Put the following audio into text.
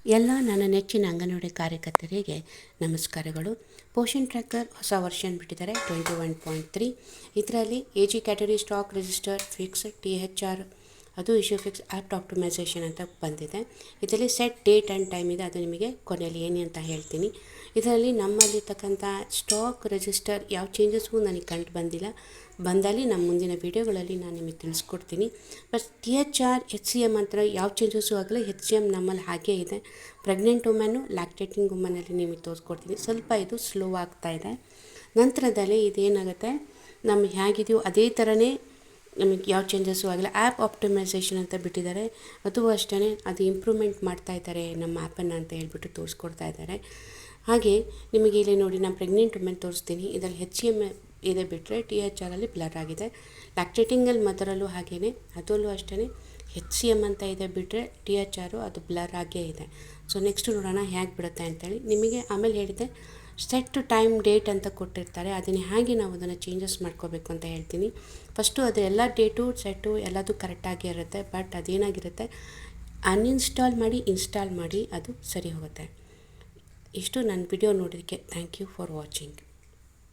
ಎಲ್ಲ ನನ್ನ ನೆಚ್ಚಿನ ಅಂಗನವಾಡಿ ಕಾರ್ಯಕರ್ತರಿಗೆ ನಮಸ್ಕಾರಗಳು. ಪೋಷನ್ ಟ್ರ್ಯಾಕರ್ ಹೊಸ ವರ್ಷನ್ ಬಿಟ್ಟಿದ್ದಾರೆ 21.3. ಇದರಲ್ಲಿ AG category stock register fix THR ಅದು ಇಶ್ಯೂ ಫಿಕ್ಸ್ ಆ್ಯಪ್ ಆಪ್ಟಿಮೈಸೇಷನ್ ಅಂತ ಬಂದಿದೆ. ಇದರಲ್ಲಿ ಸೆಟ್ ಡೇಟ್ ಆ್ಯಂಡ್ ಟೈಮ್ ಇದೆ, ಅದು ನಿಮಗೆ ಕೊನೆಯಲ್ಲಿ ಏನು ಅಂತ ಹೇಳ್ತೀನಿ. ಇದರಲ್ಲಿ ನಮ್ಮಲ್ಲಿರ್ತಕ್ಕಂಥ ಸ್ಟಾಕ್ ರಿಜಿಸ್ಟರ್ ಯಾವ ಚೇಂಜಸ್ಗೂ ನನಗೆ ಕಂಡು ಬಂದಲ್ಲಿ ನಮ್ಮ ಮುಂದಿನ ವೀಡಿಯೋಗಳಲ್ಲಿ ನಾನು ನಿಮಗೆ ತಿಳಿಸ್ಕೊಡ್ತೀನಿ. ಬಟ್ THR HCM ಅಂತ ಯಾವ ಚೇಂಜಸ್ಸು ಆಗಲ್ಲ. HCM ನಮ್ಮಲ್ಲಿ ಹಾಗೇ ಇದೆ. ಪ್ರೆಗ್ನೆಂಟ್ ವುಮೆನ್ನು ಲ್ಯಾಕ್ಟೇಟಿಂಗ್ ವುಮನಲ್ಲಿ ನಿಮಗೆ ತೋರಿಸ್ಕೊಡ್ತೀನಿ. ಸ್ವಲ್ಪ ಇದು ಸ್ಲೋ ಆಗ್ತಾಯಿದೆ. ನಂತರದಲ್ಲಿ ಇದೇನಾಗುತ್ತೆ, ನಮ್ಗೆ ಹೇಗಿದೆಯೋ ಅದೇ ಥರನೇ ನಮಗೆ ಯಾವ ಚೇಂಜಸ್ಸು ಆಗಲ್ಲ. ಆ್ಯಪ್ ಆಪ್ಟಿಮೈಸೇಷನ್ ಅಂತ ಬಿಟ್ಟಿದ್ದಾರೆ, ಅದು ಅಷ್ಟೇ. ಅದು ಇಂಪ್ರೂವ್ಮೆಂಟ್ ಮಾಡ್ತಾ ಇದ್ದಾರೆ ನಮ್ಮ ಆ್ಯಪನ್ನು ಅಂತ ಹೇಳ್ಬಿಟ್ಟು ತೋರಿಸ್ಕೊಡ್ತಾ ಇದ್ದಾರೆ. ಹಾಗೆ ನಿಮಗೆ ಇಲ್ಲಿ ನೋಡಿ, ನಾನು ಪ್ರೆಗ್ನೆಂಟ್ ವುಮೆನ್ ತೋರಿಸ್ತೀನಿ. ಇದರಲ್ಲಿ HCM ಇದೆ ಬಿಟ್ಟರೆ THRಲ್ಲಿ ಬ್ಲರ್ ಆಗಿದೆ. ಲ್ಯಾಕ್ಟೇಟಿಂಗಲ್ಲಿ ಮದರಲ್ಲೂ ಹಾಗೇ, ಅದರಲ್ಲೂ ಅಷ್ಟೇ HCM ಅಂತ ಇದೆ ಬಿಟ್ಟರೆ THR ಅದು ಬ್ಲರ್ ಆಗೇ ಇದೆ. ಸೊ ನೆಕ್ಸ್ಟ್ ನೋಡೋಣ ಹೇಗೆ ಬಿಡುತ್ತೆ ಅಂತೇಳಿ. ನಿಮಗೆ ಆಮೇಲೆ ಹೇಳಿದೆ ಸೆಟ್ ಟೈಮ್ ಡೇಟ್ ಅಂತ ಕೊಟ್ಟಿರ್ತಾರೆ, ಅದನ್ನು ಹೇಗೆ ನಾವು ಅದನ್ನು ಚೇಂಜಸ್ ಮಾಡ್ಕೋಬೇಕು ಅಂತ ಹೇಳ್ತೀನಿ. ಫಸ್ಟು ಅದು ಎಲ್ಲ ಡೇಟು ಸೆಟ್ಟು ಎಲ್ಲದೂ ಕರೆಕ್ಟಾಗಿ ಇರುತ್ತೆ. ಬಟ್ ಅದೇನಾಗಿರುತ್ತೆ, ಅನ್ಇನ್ಸ್ಟಾಲ್ ಮಾಡಿ ಇನ್ಸ್ಟಾಲ್ ಮಾಡಿ ಅದು ಸರಿ ಹೋಗುತ್ತೆ. ಇಷ್ಟು ನನ್ನ ವಿಡಿಯೋ ನೋಡೋದಕ್ಕೆ ಥ್ಯಾಂಕ್ ಯು ಫಾರ್ ವಾಚಿಂಗ್.